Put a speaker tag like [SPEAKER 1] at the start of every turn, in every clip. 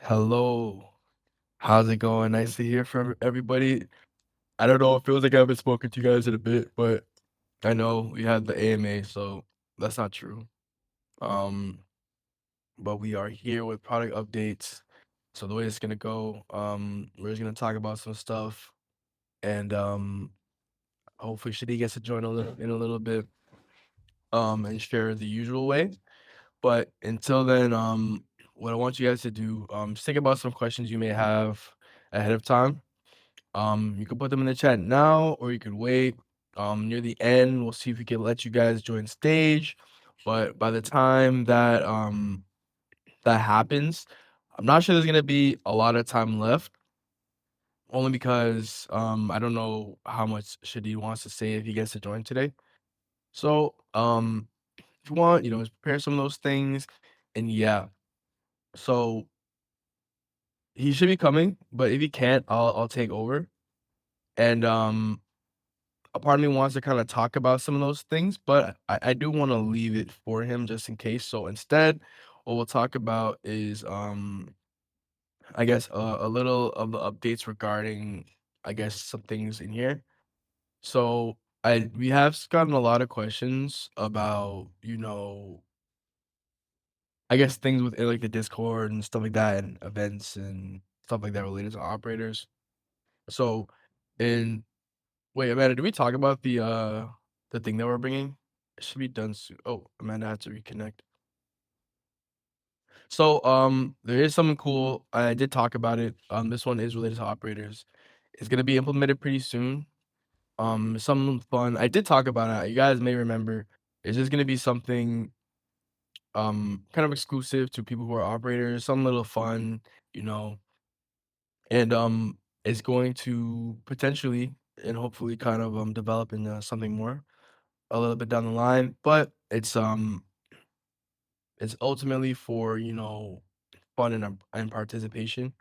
[SPEAKER 1] Hello. How's it going? Nice to hear from everybody. I don't know, it feels like I haven't spoken to you guys in a bit, but I know we had the AMA, so that's not true. Um, but we are here with product updates. So the way it's gonna go, we're just gonna talk about some stuff and hopefully Shadi gets to join in a little bit and share the usual way. But until then, what I want you guys to do, just think about some questions you may have ahead of time. You can put them in the chat now, or you can wait. Near the end, we'll see if we can let you guys join stage. But by the time that that happens, I'm not sure there's gonna be a lot of time left. Only because I don't know how much Shadid wants to say if he gets to join today. So if you want, just prepare some of those things, and yeah. So he should be coming, but if he can't, I'll take over. And a part of me wants to kind of talk about some of those things, but I do want to leave it for him just in case. So instead, what we'll talk about is I guess a little of the updates regarding I guess some things in here. So we have gotten a lot of questions about, I guess things within like the Discord and stuff like that and events and stuff like that related to operators. So in wait, Amanda, did we talk about the thing that we're bringing? It should be done soon. Oh, Amanda had to reconnect. So, there is something cool. I did talk about it. This one is related to operators. It's gonna be implemented pretty soon. Something fun. I did talk about it. You guys may remember. It's just gonna be something kind of exclusive to people who are operators, some little fun, you know, and it's going to potentially and hopefully kind of develop into something more a little bit down the line, but it's ultimately for, fun and participation,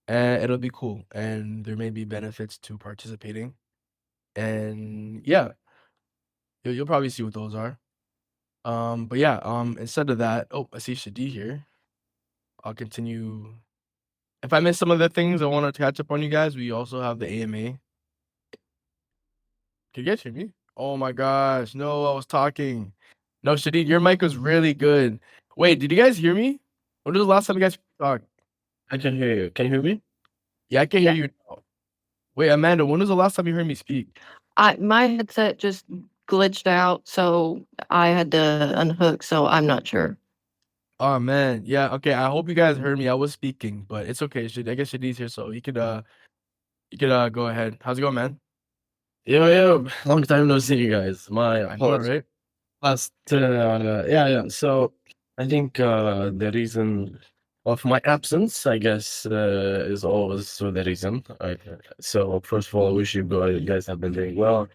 [SPEAKER 1] and it'll be cool, and there may be benefits to participating, and yeah, you'll probably see what those are. But yeah, instead of that, oh, I see Shadi here. I'll continue. If I miss some of the things I want to catch up on you guys, we also have the AMA. Can you guys hear me? Oh my gosh, no, I was talking. No, Shadid, your mic was really good. Wait, did you guys hear me? When was the last time you guys talked?
[SPEAKER 2] I can hear you. Can you hear me?
[SPEAKER 1] Yeah, I can hear you now. Wait, Amanda, when was the last time you heard me speak?
[SPEAKER 3] My headset just glitched out, so I had to unhook, so I'm not sure.
[SPEAKER 1] Oh man, yeah, okay. I hope you guys heard me. I was speaking, but it's okay. I guess Shadid's here, so you could go ahead. How's it going, man?
[SPEAKER 2] Yo, long time no see you guys. My
[SPEAKER 1] I know,
[SPEAKER 2] apologies.
[SPEAKER 1] right?
[SPEAKER 2] Yeah. So I think the reason of my absence, I guess, is always for the reason. So first of all, I wish you guys have been doing well.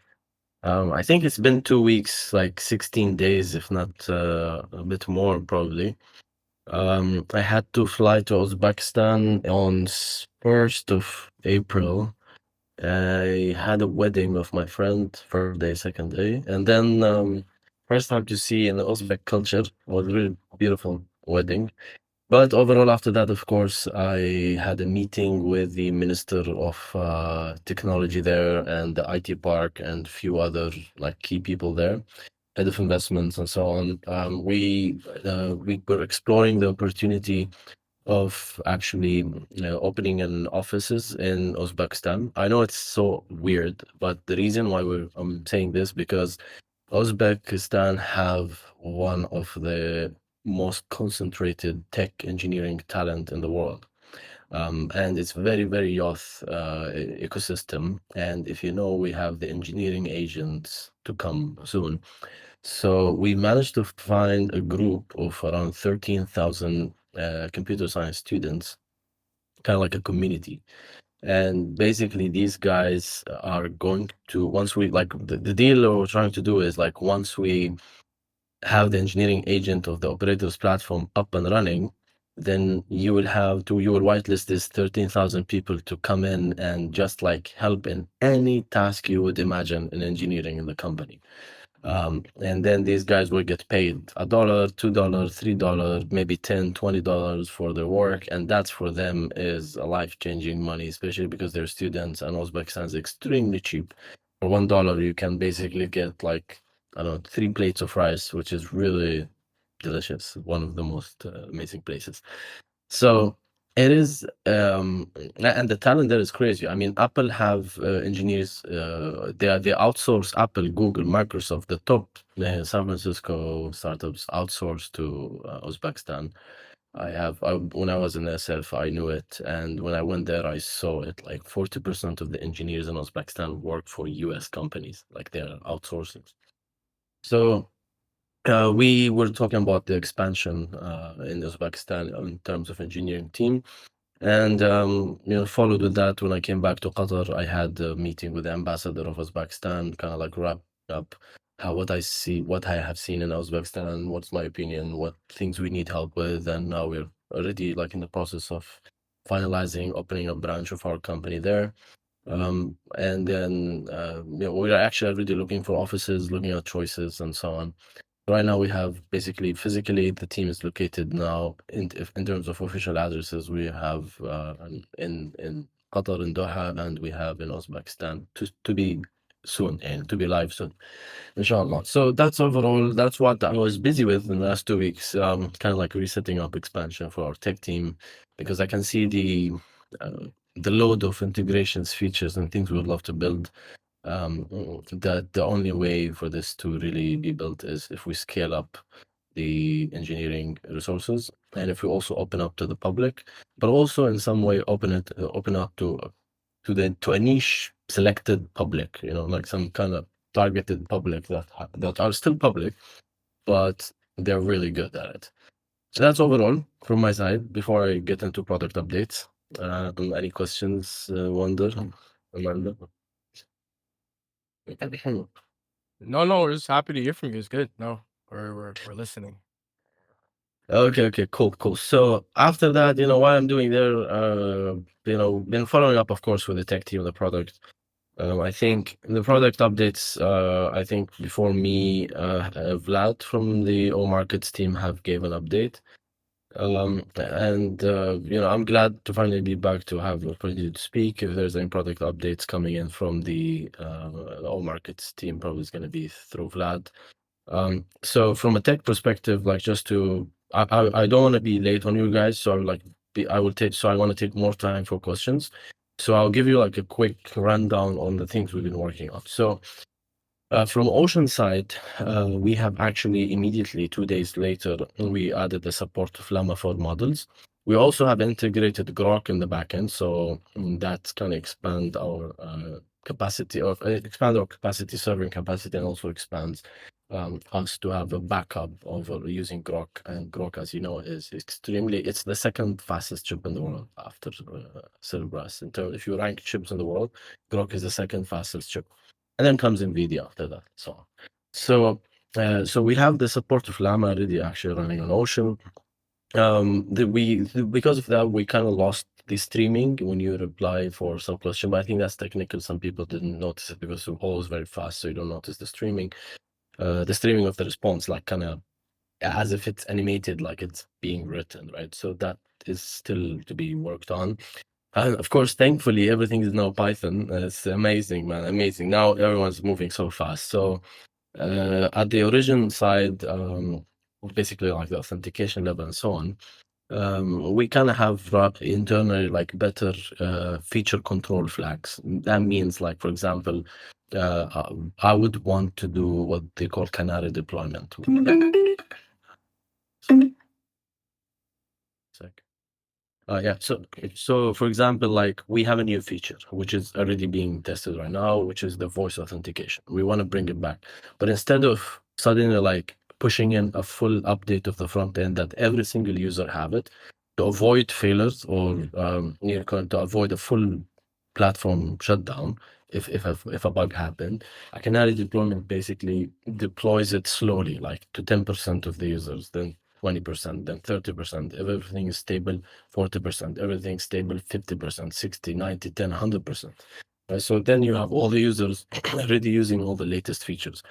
[SPEAKER 2] I think it's been 2 weeks, like 16 days, if not a bit more, probably. I had to fly to Uzbekistan on 1st of April. I had a wedding of my friend, first day, second day, and then first time to see in the Uzbek culture. Was really beautiful wedding. But overall, after that, of course, I had a meeting with the Minister of Technology there and the IT park and a few other like key people there, head of investments and so on. We were exploring the opportunity of actually opening an offices in Uzbekistan. I know it's so weird, but the reason why I'm saying this because Uzbekistan have one of the most concentrated tech engineering talent in the world. And it's very, very youth ecosystem. And if you know, we have the engineering agents to come soon. So we managed to find a group of around 13,000 computer science students, kind of like a community. And basically, these guys are going to, once we, like, the deal we're trying to do is like, once we have the engineering agent of the operators platform up and running, then you will whitelist this 13,000 people to come in and just like help in any task you would imagine in engineering in the company. And then these guys will get paid $1, $2, $3, maybe $10, $20 for their work, and that's for them is a life-changing money, especially because they're students, and Uzbekistan is extremely cheap. For $1, you can basically get like, I don't know, 3 plates of rice, which is really delicious. One of the most amazing places. So it is, and the talent there is crazy. I mean, Apple have engineers. They outsource Apple, Google, Microsoft, the top San Francisco startups outsource to Uzbekistan. When I was in SF, I knew it, and when I went there, I saw it. Like 40% of the engineers in Uzbekistan work for US companies, like they're outsourcing. So we were talking about the expansion in Uzbekistan in terms of engineering team. And followed with that, when I came back to Qatar, I had a meeting with the ambassador of Uzbekistan, kind of like wrap up what I have seen in Uzbekistan, what's my opinion, what things we need help with, and now we're already like in the process of finalizing opening a branch of our company there. And then we're actually already looking for offices, looking at choices, and so on. Right now, we have basically physically the team is located now in terms of official addresses. We have in Qatar in Doha, and we have in Uzbekistan to be soon and to be live soon, inshallah. So that's overall that's what I was busy with in the last 2 weeks. Kind of like resetting up expansion for our tech team because I can see the load of integrations, features, and things we would love to build. That the only way for this to really be built is if we scale up the engineering resources and if we also open up to the public, but also in some way open up to a niche selected public, like some kind of targeted public that are still public, but they're really good at it. So that's overall from my side before I get into product updates. Any questions, Wonder, Amanda?
[SPEAKER 1] No, we're just happy to hear from you. It's good. No, we're listening.
[SPEAKER 2] Okay, cool. So after that, what I'm doing there, been following up, of course, with the tech team, the product. I think the product updates, I think before me, Vlad from the O.Markets team have gave an update. And I'm glad to finally be back to have the opportunity to speak. If there's any product updates coming in from the O.Markets team, probably is going to be through Vlad. So from a tech perspective, like I don't want to be late on you guys, so I want to take more time for questions. So I'll give you like a quick rundown on the things we've been working on. So from Ocean side, we have actually immediately 2 days later, we added the support of Llama for models. We also have integrated Grok in the backend, so that's going to expand our capacity, serving capacity, and also expands us to have a backup of using Grok. And Grok, as you know, it's the second fastest chip in the world after Cerberus. If you rank chips in the world, Grok is the second fastest chip. And then comes NVIDIA after that. So we have the support of Llama already actually running on Ocean. Because of that, we kind of lost the streaming when you reply for some question, but I think that's technical. Some people didn't notice it because the call is very fast, so you don't notice the streaming of the response, like kind of as if it's animated, like it's being written, right? So that is still to be worked on. And of course, thankfully, everything is now Python. It's amazing, man, amazing. Now everyone's moving so fast. So at the origin side, basically like the authentication level and so on, we kind of have internally like better feature control flags. That means like, for example, I would want to do what they call canary deployment. Yeah. So for example, like we have a new feature which is already being tested right now, which is the voice authentication. We want to bring it back, but instead of suddenly like pushing in a full update of the front end that every single user have it, to avoid failures or to avoid a full platform shutdown if a bug happened, a canary deployment basically deploys it slowly, like to 10% of the users, then 20%, then 30%. If everything is stable, 40%. Everything stable, 50%, 60, 90, 10, 100%. Right? So then you have all the users already using all the latest features.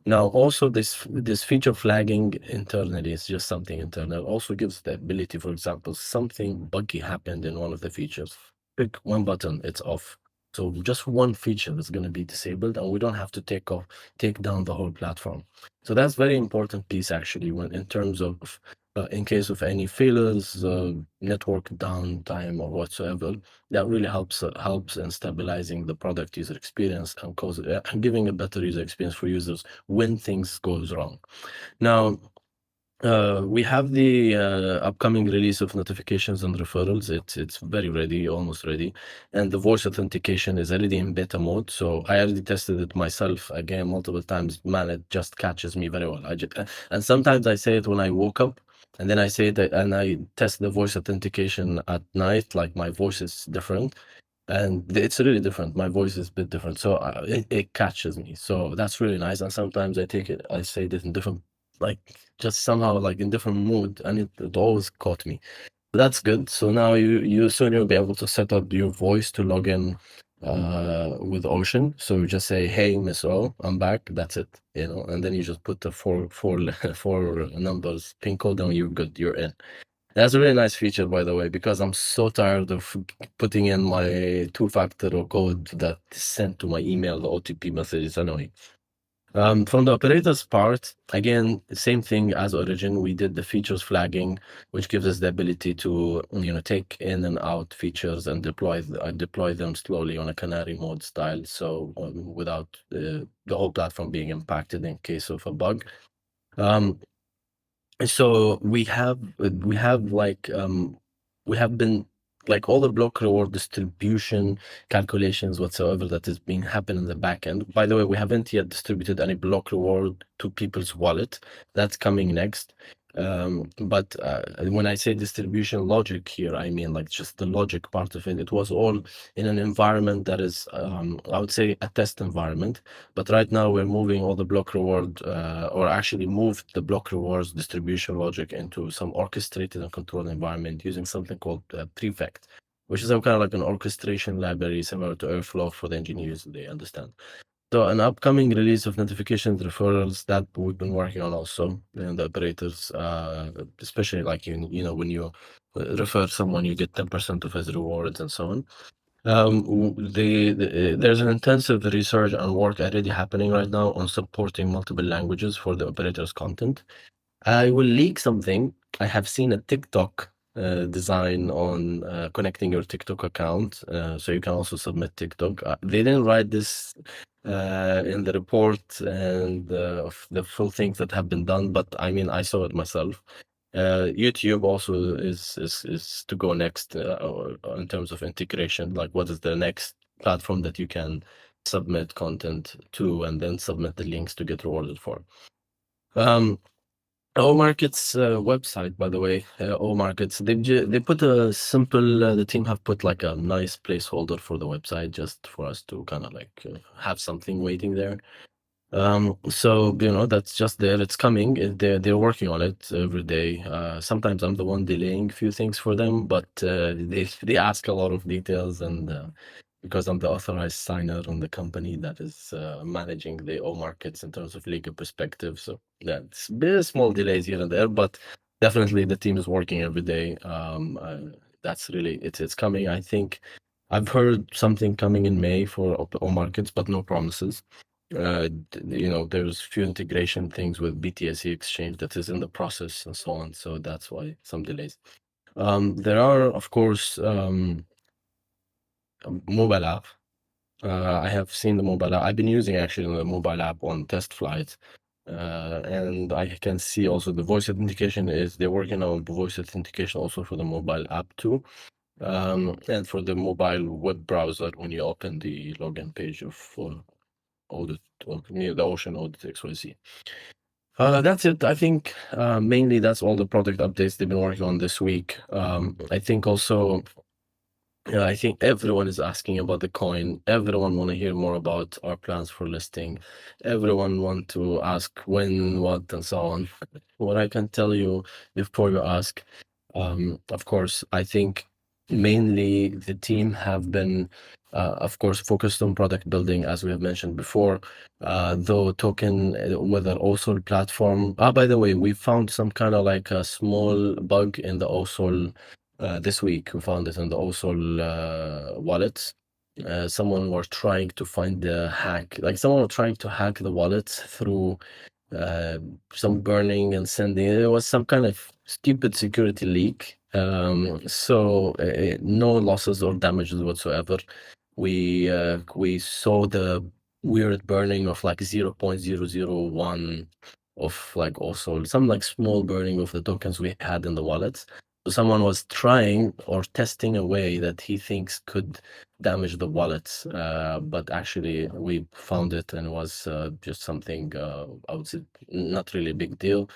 [SPEAKER 2] Now, also this feature flagging internally is just something internal. Also gives the ability, for example, something buggy happened in one of the features. Click one button, it's off. So just one feature is going to be disabled, and we don't have to take down the whole platform. So that's very important piece actually, when in terms of in case of any failures, network downtime or whatsoever, that really helps in stabilizing the product user experience and giving a better user experience for users when things goes wrong. Now, we have the upcoming release of notifications and referrals. It's very ready, almost ready, and the voice authentication is already in beta mode. So I already tested it myself again multiple times. Man, it just catches me very well. And sometimes I say it when I woke up, and then I say that, and I test the voice authentication at night. Like my voice is different, and it's really different. My voice is a bit different, so it catches me. So that's really nice. And sometimes I say this in different, like just somehow like in different mood, and it always caught me. That's good. So now you soon you'll be able to set up your voice to log in with Ocean. So you just say, "Hey, Miss O, I'm back." That's it, and then you just put the four four numbers pin code, and you're good. You're in. That's a really nice feature, by the way, because I'm so tired of putting in my two-factor code that is sent to my email. The OTP message is annoying. From the operator's part, again, the same thing as Origin. We did the features flagging, which gives us the ability to take in and out features and deploy them slowly on a canary mode style, so without the whole platform being impacted in case of a bug. So we have been like all the block reward distribution calculations whatsoever that is being happening in the back end. By the way, we haven't yet distributed any block reward to people's wallet. That's coming next. But when I say distribution logic here, I mean like just the logic part of it. It was all in an environment that is, I would say, a test environment. But right now we're moving all the block reward, or actually moved the block rewards distribution logic into some orchestrated and controlled environment using something called Prefect, which is some kind of like an orchestration library similar to Airflow for the engineers, they understand. So an upcoming release of notifications referrals that we've been working on also, and the operators, especially like when you refer someone, you get 10% of his rewards and so on. There's an intensive research and work already happening right now on supporting multiple languages for the operators' content. I will leak something. I have seen a TikTok design on connecting your TikTok account, so you can also submit TikTok. They didn't write this in the report and of the full things that have been done, but I mean, I saw it myself. YouTube also is to go next in terms of integration. Like, what is the next platform that you can submit content to and then submit the links to get rewarded for? O.Markets website, by the way, O.Markets, they put a simple, the team have put like a nice placeholder for the website just for us to kind of like have something waiting there. So that's just there. It's coming. They're working on it every day. Sometimes I'm the one delaying a few things for them, but they ask a lot of details, and because I'm the authorized signer on the company that is managing the O.Markets in terms of legal perspective. So yeah, it's a bit small delays here and there, but definitely the team is working every day. That's really it's coming. I think I've heard something coming in May for O.Markets, but no promises. There's few integration things with BTSE exchange that is in the process and so on. So that's why some delays. There are, of course, mobile app. I have seen the mobile app. I've been using actually the mobile app on TestFlight. And I can see also the voice authentication they're working on voice authentication also for the mobile app too. And for the mobile web browser when you open the login page of audit or the Ocean Audit O.XYZ. That's it. I think mainly that's all the product updates they've been working on this week. I think also I think everyone is asking about the coin. Everyone want to hear more about our plans for listing. Everyone want to ask when, what, and so on. What I can tell you before you ask, of course, I think mainly the team have been, of course, focused on product building, as we have mentioned before. Though token with an OSOL platform. By the way, we found some kind of like a small bug in the OSOL this week. We found it in the OSOL wallets. Someone was trying to find the hack, like someone was trying to hack the wallets through some burning and sending. It was some kind of stupid security leak. So no losses or damages whatsoever. We saw the weird burning of like 0.001 of like also some like small burning of the tokens we had in the wallets. So someone was trying or testing a way that he thinks could damage the wallets, but actually we found it and it was just something I would say not really a big deal.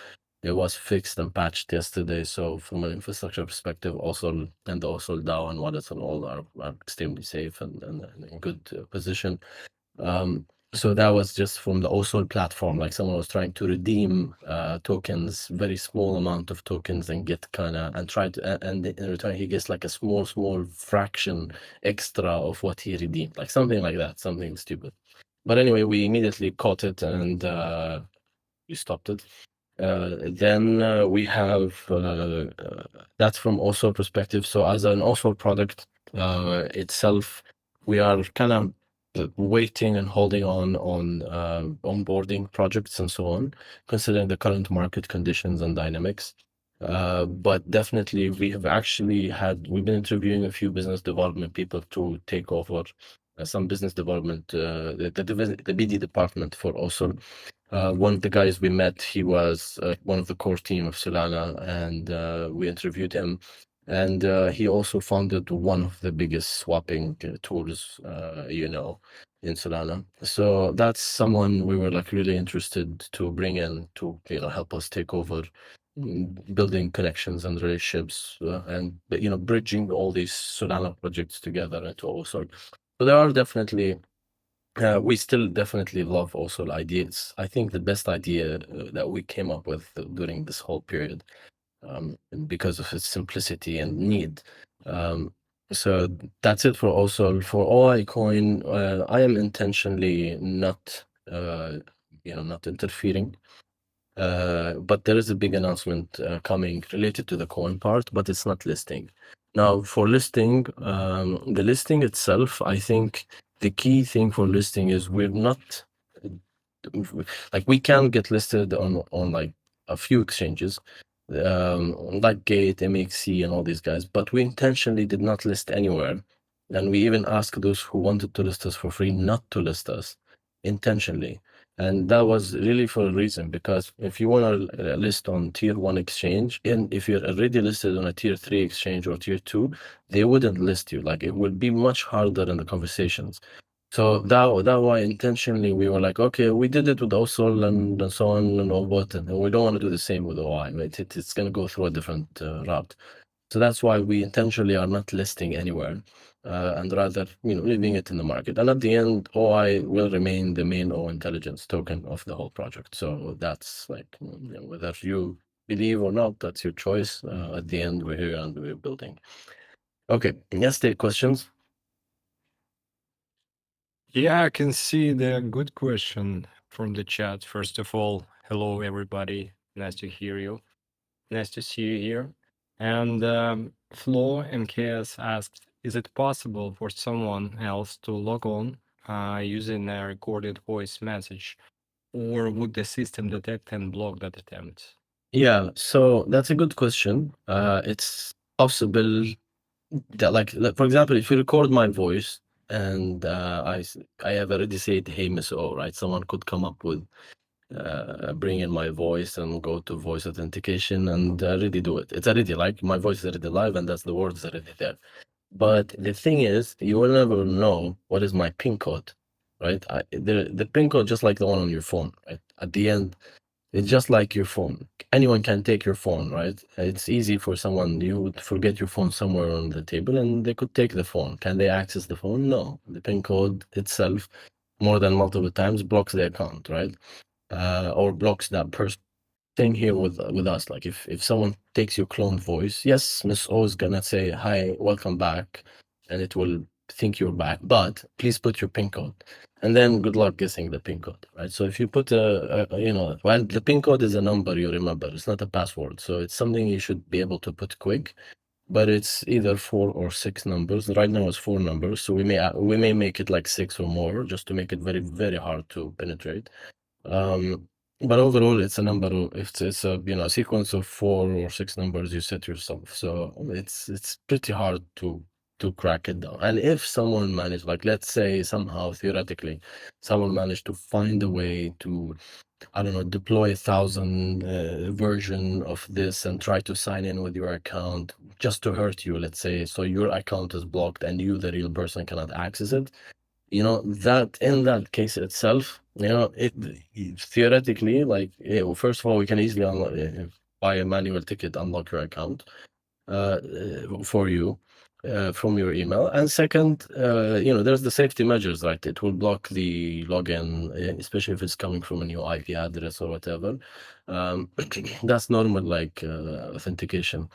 [SPEAKER 2] It was fixed and patched yesterday. So from an infrastructure perspective, also and also DAO and wallets and all are extremely safe and in good position. So that was just from the OSOL platform, like someone was trying to redeem tokens, very small amount of tokens, and get kind of and try to and in return he gets like a small fraction extra of what he redeemed, like something like that, something stupid. But anyway, we immediately caught it and we stopped it. Then we have that's from OSOL perspective. So as an OSOL product itself, we are kind of waiting and holding on onboarding projects and so on, considering the current market conditions and dynamics. But definitely we've been interviewing a few business development people to take over some business development, the BD department for OSOL. One of the guys we met, he was one of the core team of Solana, and we interviewed him. And he also founded one of the biggest swapping tools, in Solana. So that's someone we were like really interested to bring in to help us take over, building connections and relationships, and bridging all these Solana projects together into OSOL. So there are definitely. We still definitely love also ideas. I think the best idea that we came up with during this whole period, because of its simplicity and need. So that's it for also for OI coin. I am intentionally not, not interfering. But there is a big announcement coming related to the coin part, but it's not listing. Now, for listing, the listing itself, I think the key thing for listing is we're not like we can get listed on like a few exchanges, like Gate, MXC, and all these guys, but we intentionally did not list anywhere, and we even asked those who wanted to list us for free not to list us intentionally. And that was really for a reason, because if you want to list on tier 1 exchange, and if you're already listed on a tier 3 exchange or tier 2, they wouldn't list you. Like it would be much harder in the conversations. So that why intentionally we were like, okay, we did it with OSOL and so on and all but, and we don't want to do the same with OI. Right? It's going to go through a different route. So that's why we intentionally are not listing anywhere, and rather, leaving it in the market. And at the end, OI will remain the main O intelligence token of the whole project. So that's like, whether you believe or not, that's your choice. At the end, we're here and we're building. Okay, let's take questions.
[SPEAKER 4] Yeah, I can see the good question from the chat. First of all, hello everybody. Nice to hear you. Nice to see you here. And Flo MKS asked, is it possible for someone else to log on using a recorded voice message, or would the system detect and block that attempt?
[SPEAKER 2] Yeah, so that's a good question. It's possible that, like, for example, if you record my voice and I have already said, hey, Miss O, right? Someone could come up with bring in my voice and go to voice authentication and already do it. It's already like my voice is already live and that's the words already there. But the thing is, you will never know what is my PIN code, right? The PIN code, just like the one on your phone, right? At the end, it's just like your phone. Anyone can take your phone, right? It's easy for someone, you would forget your phone somewhere on the table and they could take the phone. Can they access the phone? No. The PIN code itself, more than multiple times, blocks the account, right? Or blocks that person. thing here with us. Like if someone takes your cloned voice, yes, Miss O is gonna say hi, welcome back, and it will think you're back. But please put your PIN code, and then good luck guessing the PIN code, right? So if you put well, the PIN code is a number you remember. It's not a password, so it's something you should be able to put quick. But it's either 4 or 6 numbers. Right now it's 4 numbers, so we may make it like 6 or more, just to make it very, very hard to penetrate. But overall, it's a number of it's a sequence of 4 or 6 numbers you set yourself. So it's pretty hard to crack it down. And if someone managed, like let's say somehow theoretically, someone managed to find a way to, I don't know, deploy 1,000 version of this and try to sign in with your account just to hurt you, let's say, so your account is blocked and you, the real person, cannot access it. That in that case itself, it theoretically, like, first of all, we can easily buy a manual ticket, unlock your account for you from your email. And second, there's the safety measures, right? It will block the login, especially if it's coming from a new IP address or whatever. That's normal, like authentication.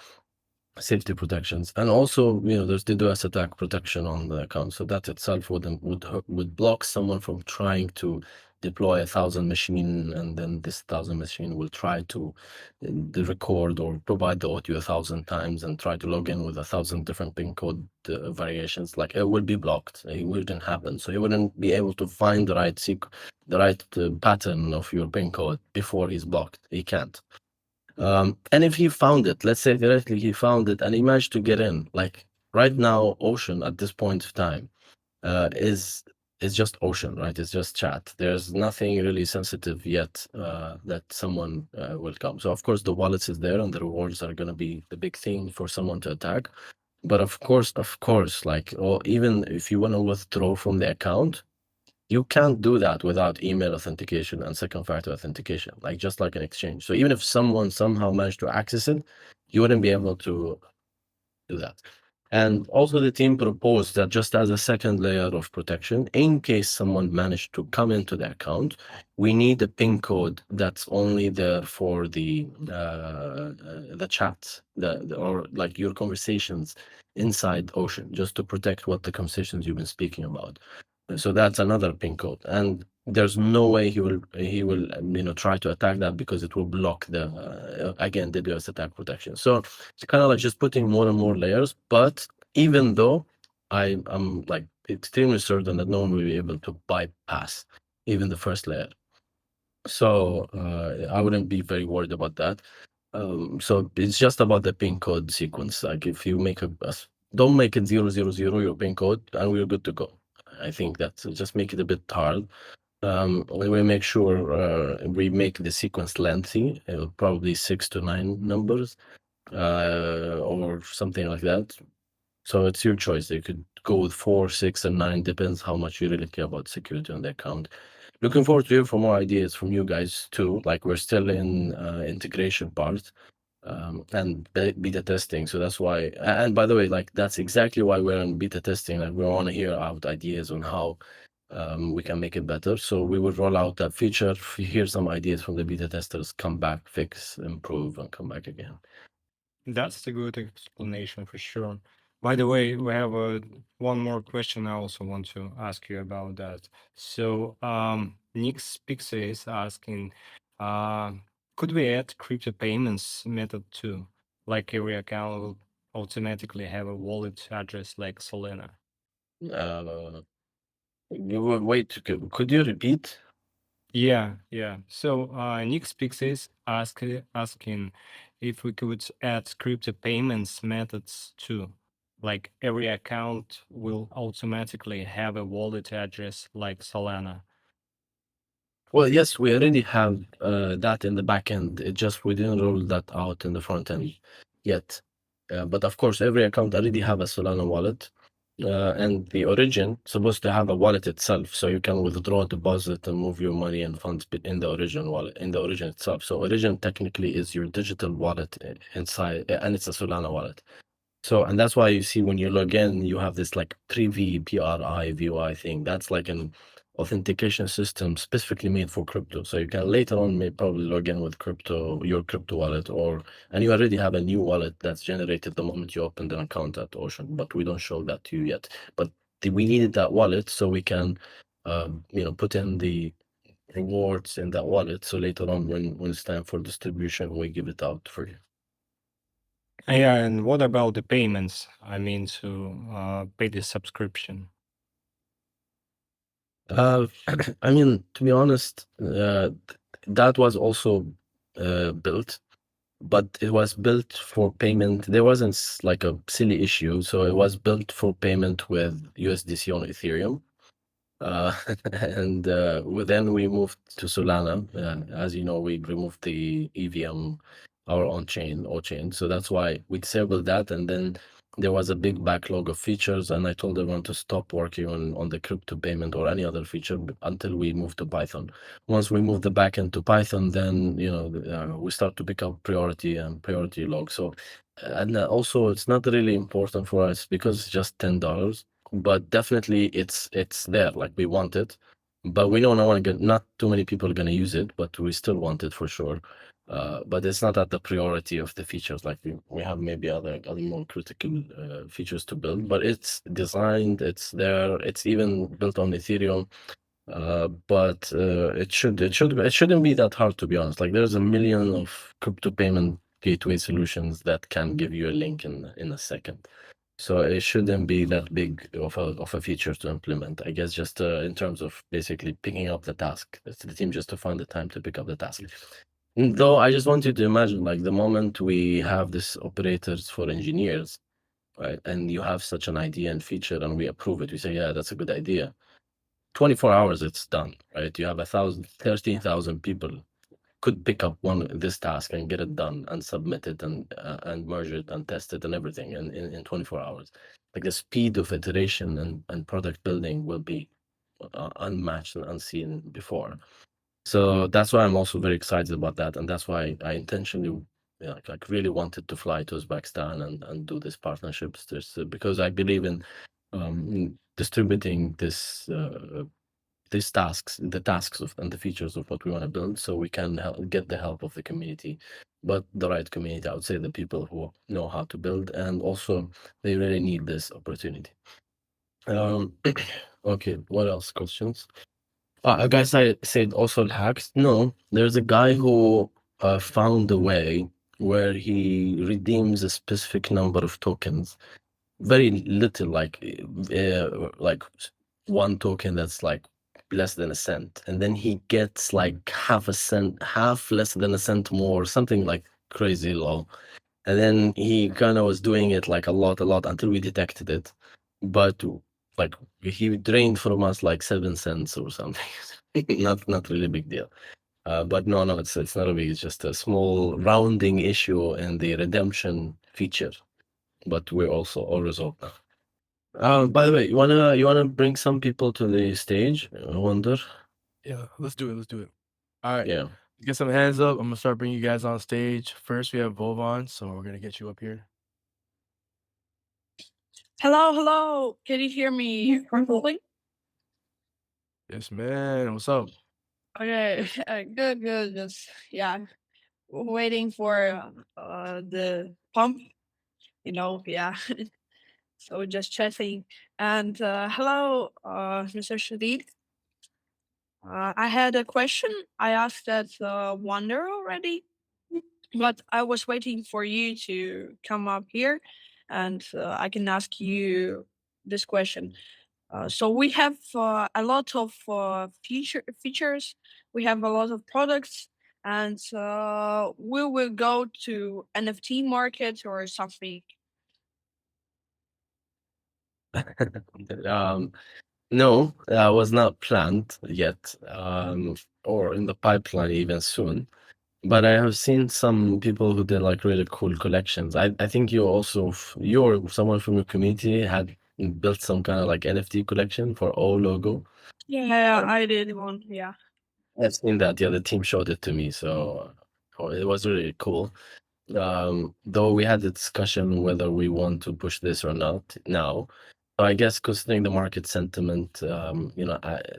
[SPEAKER 2] Safety protections, and also there's DDoS attack protection on the account, so that itself would block someone from trying to deploy 1,000 machine, and then this 1,000 machine will try to record or provide the audio 1,000 times and try to log in with 1,000 different PIN code variations. Like, it would be blocked. It wouldn't happen, so you wouldn't be able to find the right pattern of your PIN code before he's blocked. He can't. And if he found it, let's say theoretically he found it and he managed to get in, like right now, Ocean at this point of time is just Ocean, right? It's just chat. There's nothing really sensitive yet that someone will come. So of course the wallets is there and the rewards are going to be the big thing for someone to attack. But of course, like, or even if you want to withdraw from the account, you can't do that without email authentication and second factor authentication, like just like an exchange. So even if someone somehow managed to access it, you wouldn't be able to do that. And also the team proposed that just as a second layer of protection, in case someone managed to come into the account, we need a PIN code that's only there for the chat, or like your conversations inside Ocean, just to protect what the conversations you've been speaking about. So that's another PIN code, and there's no way he will try to attack that, because it will block the again the DDoS attack protection. So it's kind of like just putting more and more layers. But even though I'm like extremely certain that no one will be able to bypass even the first layer, so I wouldn't be very worried about that. So it's just about the PIN code sequence. Like, if you make don't make it 000 your PIN code, and we're good to go. I think that's just make it a bit hard. We make sure we make the sequence lengthy, probably 6 to 9 numbers, or something like that. So it's your choice. You could go with 4, 6, and 9. Depends how much you really care about security on the account. Looking forward to hear for more ideas from you guys too. Like, we're still in integration part. And beta testing. So that's why, and by the way, like, that's exactly why we're in beta testing. Like, we want to hear out ideas on how we can make it better. So we will roll out that feature. If you hear some ideas from the beta testers, come back, fix, improve, and come back again.
[SPEAKER 4] That's a good explanation for sure. By the way, we have one more question I also want to ask you about that. So Nix Pixie is asking, could we add crypto payments method too? Like, every account will automatically have a wallet address like Solana.
[SPEAKER 2] Wait, could you repeat?
[SPEAKER 4] Yeah. So Nix Pixie is asking if we could add crypto payments methods too. Like, every account will automatically have a wallet address like Solana.
[SPEAKER 2] Well, yes, we already have that in the backend. It just we didn't roll that out in the front end yet. But of course, every account already have a Solana wallet, and the origin supposed to have a wallet itself, so you can withdraw, deposit, and move your money and funds in the origin wallet, in the origin itself. So origin technically is your digital wallet inside, and it's a Solana wallet. So, and that's why you see when you log in, you have this like 3V PRI VUI thing. That's like authentication system specifically made for crypto. So you can later on may probably log in with your crypto wallet, and you already have a new wallet that's generated the moment you opened an account at Ocean, but we don't show that to you yet. But we needed that wallet so we can, put in the rewards in that wallet. So later on, when it's time for distribution, we give it out for you.
[SPEAKER 4] Yeah, and what about the payments? I mean, to pay the subscription.
[SPEAKER 2] I mean, to be honest, that was also built, but it was built for payment. There wasn't like a silly issue, so it was built for payment with USDC on Ethereum. And then we moved to Solana. As you know, we removed the EVM, our own chain, O.XYZ. So that's why we disabled that. And then there was a big backlog of features, and I told everyone to stop working on the crypto payment or any other feature until we move to Python. Once we move the backend to Python, then we start to pick up priority and priority log. So, and also it's not really important for us because it's just $10. But definitely it's there, like we want it, but we know not too many people are going to use it, but we still want it for sure. But it's not at the priority of the features. Like we have maybe other more critical features to build, but it's designed, it's there, it's even built on Ethereum. But it shouldn't be that hard, to be honest. Like there's a million of crypto payment gateway solutions that can give you a link in a second. So it shouldn't be that big of a feature to implement. I guess just in terms of basically picking up the task. It's the team just to find the time to pick up the task. Though I just want you to imagine, like the moment we have this operators for engineers, right? And you have such an idea and feature, and we approve it. We say, yeah, that's a good idea. 24 hours, it's done, right? You have 13,000 people could pick up this task and get it done and submit it and merge it and test it and everything in 24 hours. Like the speed of iteration and product building will be unmatched and unseen before. So that's why I'm also very excited about that, and that's why I intentionally like really wanted to fly to Uzbekistan and do these partnerships. Because I believe in distributing these tasks, the tasks and the features of what we want to build, so we can get the help of the community, but the right community. I would say the people who know how to build, and also they really need this opportunity. Okay, what else? Questions? Guys, I said also hacks. No, there's a guy who found a way where he redeems a specific number of tokens, very little, like one token that's like less than a cent, and then he gets like half less than a cent more, something like crazy low. And then he kind of was doing it like a lot until we detected it, but like he drained from us like 7 cents or something. not really big deal. But no, it's not a big. It's just a small rounding issue in the redemption feature, but we're also all resolved now. By the way, you wanna bring some people to the stage? I wonder.
[SPEAKER 1] Yeah, let's do it. All right.
[SPEAKER 2] Yeah.
[SPEAKER 1] Get some hands up. I'm gonna start bringing you guys on stage. First, we have Vovon, so we're gonna get you up here.
[SPEAKER 5] Hello. Can you hear me properly?
[SPEAKER 1] Yes, man. What's up?
[SPEAKER 5] Okay, good. Just waiting for the pump. Yeah. So just checking. And hello, Mr. Shadid. I had a question. I asked that Wonder already, but I was waiting for you to come up here, and I can ask you this question. So we have a lot of features. We have a lot of products, and we will go to NFT market or something.
[SPEAKER 2] No, was not planned yet, or in the pipeline even soon. But I have seen some people who did like really cool collections. I think you also, you or someone from your community had built some kind of like NFT collection for O logo.
[SPEAKER 5] Yeah, I did one. Yeah.
[SPEAKER 2] I've seen that. Yeah, the team showed it to me, so it was really cool. Though we had a discussion whether we want to push this or not now. I guess considering the market sentiment,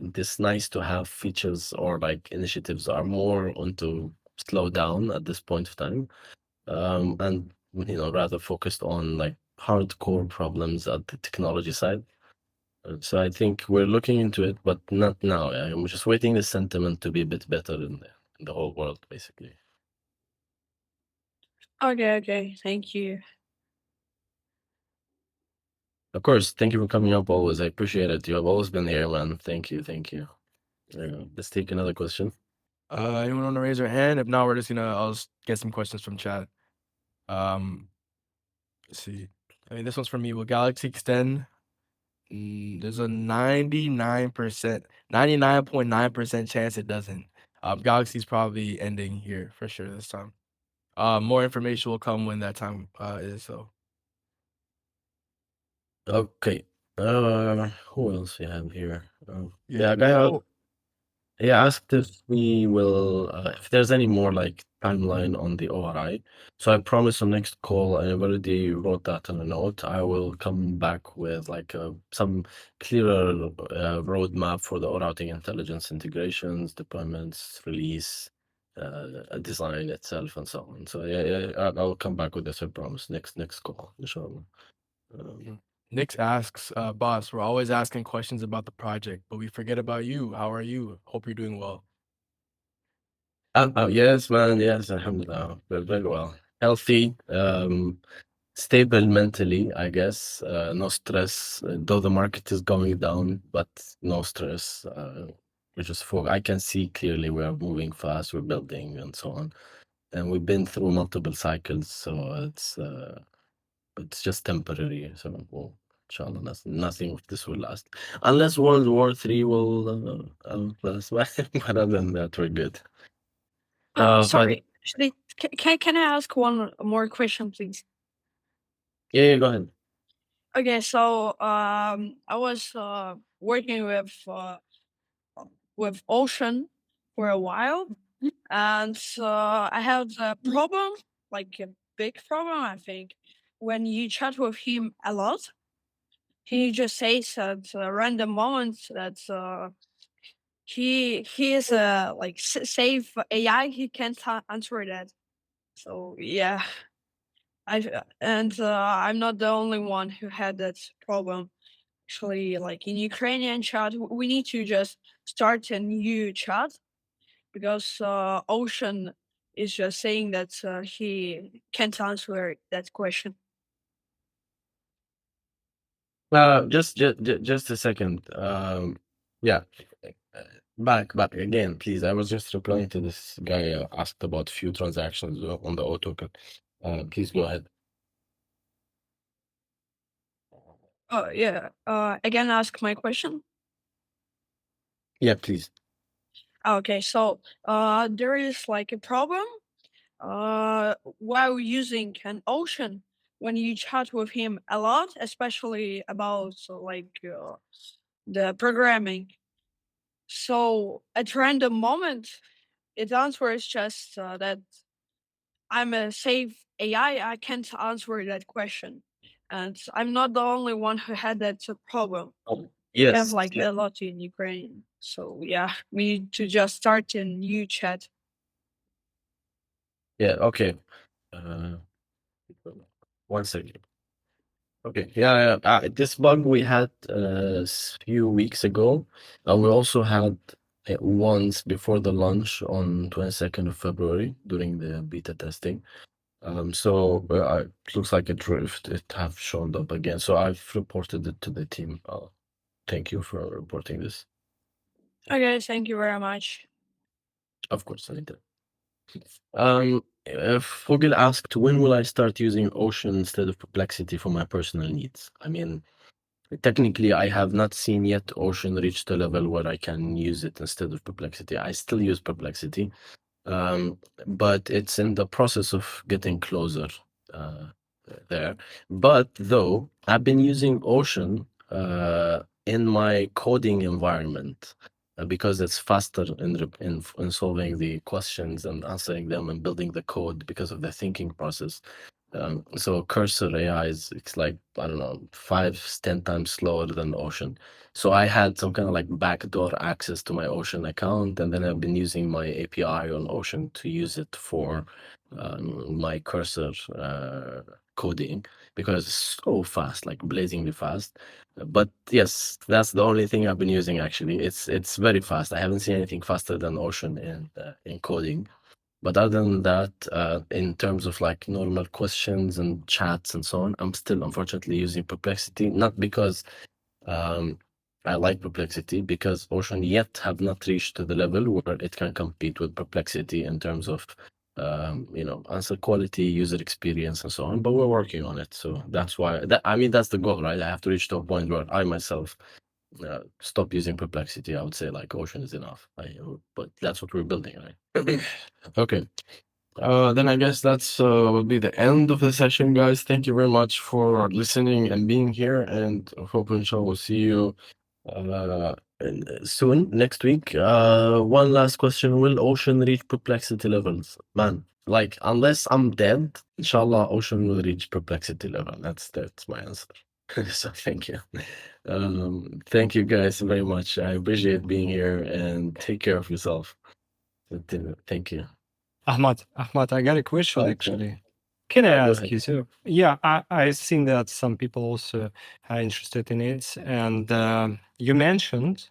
[SPEAKER 2] this nice to have features or like initiatives are more onto slow down at this point of time, and rather focused on like hardcore problems at the technology side. So I think we're looking into it, but not now. I'm just waiting the sentiment to be a bit better in the whole world, basically.
[SPEAKER 5] Okay, thank you.
[SPEAKER 2] Of course, thank you for coming up always. I appreciate it. You have always been here, man. Thank you. Let's take another question.
[SPEAKER 1] Anyone want to raise their hand? If not, I'll just get some questions from chat. Let's see. I mean, this one's from me. Will Galaxy extend? There's a 99.9% chance it doesn't. Galaxy's probably ending here for sure this time. More information will come when that time is. So
[SPEAKER 2] Okay. Who else we have here?
[SPEAKER 1] yeah.
[SPEAKER 2] Guy
[SPEAKER 1] Oh,
[SPEAKER 2] asked if we will, if there's any more like timeline on the ORI. So I promise on next call, I already wrote that on a note. I will come back with like some clearer roadmap for the routing intelligence integrations, deployments, release, design itself, and so on. So I'll come back with this. I promise next call, inshallah.
[SPEAKER 1] Nick asks, boss, we're always asking questions about the project, but we forget about you. How are you? Hope you're doing well.
[SPEAKER 2] Yes, man. Yes, alhamdulillah. Very well. Healthy, stable mentally, I guess. No stress, though the market is going down, but no stress. We're just I can see clearly we are moving fast, we're building and so on. And we've been through multiple cycles, so it's just temporary. So inshallah, nothing of this will last. Unless World War III will last. But other than that, we're good.
[SPEAKER 5] Sorry, actually, can I ask one more question, please?
[SPEAKER 2] Yeah, go ahead.
[SPEAKER 5] Okay, so I was working with Ocean for a while, and I had a problem, like a big problem, I think. When you chat with him a lot, he just says at random moments that he is a like safe AI. He can't answer that. So yeah, I'm not the only one who had that problem. Actually, like in Ukrainian chat, we need to just start a new chat because Ocean is just saying that he can't answer that question.
[SPEAKER 2] Just a second. Yeah. Back again, please. I was just replying to this guy asked about few transactions on the O token. Please go ahead.
[SPEAKER 5] Yeah. Again, ask my question.
[SPEAKER 2] Yeah, please.
[SPEAKER 5] Okay, so there is like a problem while using an Ocean when you chat with him a lot, especially about the programming. So at random moment, it answers just that I'm a safe AI. I can't answer that question, and I'm not the only one who had that problem. We have
[SPEAKER 2] Yes.
[SPEAKER 5] like a lot in Ukraine. So yeah, we need to just start a new chat.
[SPEAKER 2] Yeah, okay. 1 second. Okay. Yeah. This bug we had few weeks ago. We also had it once before the launch on 22nd of February during the beta testing. So it looks like it have shown up again. So I've reported it to the team. Thank you for reporting this.
[SPEAKER 5] Okay, thank you very much.
[SPEAKER 2] Of course, I need that. Fogel asked, when will I start using Ocean instead of Perplexity for my personal needs? I mean, technically, I have not seen yet Ocean reach the level where I can use it instead of Perplexity. I still use Perplexity, but it's in the process of getting closer there. But though, I've been using Ocean in my coding environment because it's faster in solving the questions and answering them and building the code because of the thinking process. So Cursor AI is it's like I don't know 5-10 times slower than Ocean. So I had some kind of like backdoor access to my Ocean account, and then I've been using my API on Ocean to use it for my Cursor coding because it's so fast, like blazingly fast. But yes, that's the only thing I've been using actually. It's very fast. I haven't seen anything faster than Ocean in coding. But other than that, in terms of like normal questions and chats and so on, I'm still unfortunately using Perplexity, not because I like Perplexity, because Ocean yet have not reached to the level where it can compete with Perplexity in terms of answer quality, user experience, and so on. But we're working on it, so that's why. I mean, that's the goal, right? I have to reach to a point where I myself stop using Perplexity. I would say like Ocean is enough. But that's what we're building, right? Okay. Then I guess that's will be the end of the session, guys. Thank you very much for listening and being here, and I hope inshallah we'll see you soon next week. One last question: will Ocean reach Perplexity levels? Man, like unless I'm dead, inshallah, Ocean will reach Perplexity level. That's my answer. So thank you. Thank you guys very much. I appreciate being here, and take care of yourself. Thank you.
[SPEAKER 4] Ahmad, I got a question
[SPEAKER 2] Okay.
[SPEAKER 4] actually. Can I
[SPEAKER 2] Go
[SPEAKER 4] ask
[SPEAKER 2] ahead.
[SPEAKER 4] you? So, yeah, I've seen that some people also are interested in it. And you mentioned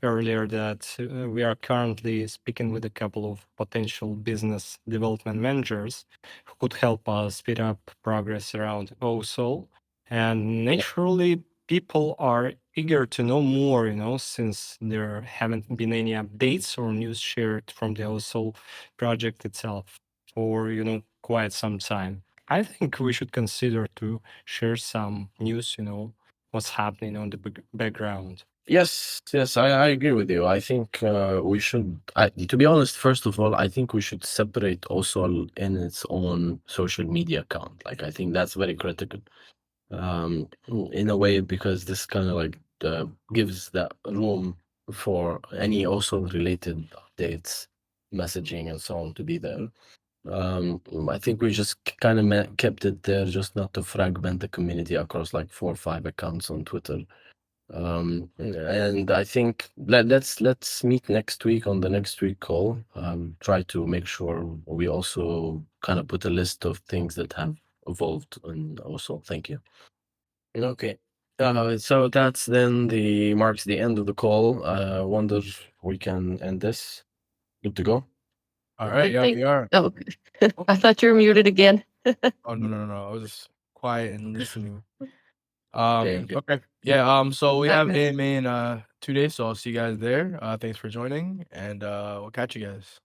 [SPEAKER 4] earlier that we are currently speaking with a couple of potential business development managers who could help us speed up progress around OSOL. And naturally, people are eager to know more, since there haven't been any updates or news shared from the OSOL project itself for quite some time. I think we should consider to share some news, what's happening on the background.
[SPEAKER 2] Yes, I agree with you. I think we should, to be honest, first of all, I think we should separate OSOL in its own social media account. Like, I think that's very critical in a way, because this kind of like gives that room for any OSOL related updates, messaging, and so on to be there. I think we just kind of kept it there just not to fragment the community across like 4 or 5 accounts on Twitter. And I think let's meet next week on the next week call. Try to make sure we also kind of put a list of things that have evolved, and also thank you. Okay. So that's then marks the end of the call. Wonder we can end this. Good to go.
[SPEAKER 1] All right, yeah, we are.
[SPEAKER 3] Oh, I thought you were muted again.
[SPEAKER 1] Oh no, I was just quiet and listening.
[SPEAKER 2] Okay.
[SPEAKER 1] Okay, yeah. So we have AMA in 2 days, so I'll see you guys there. Thanks for joining, and we'll catch you guys.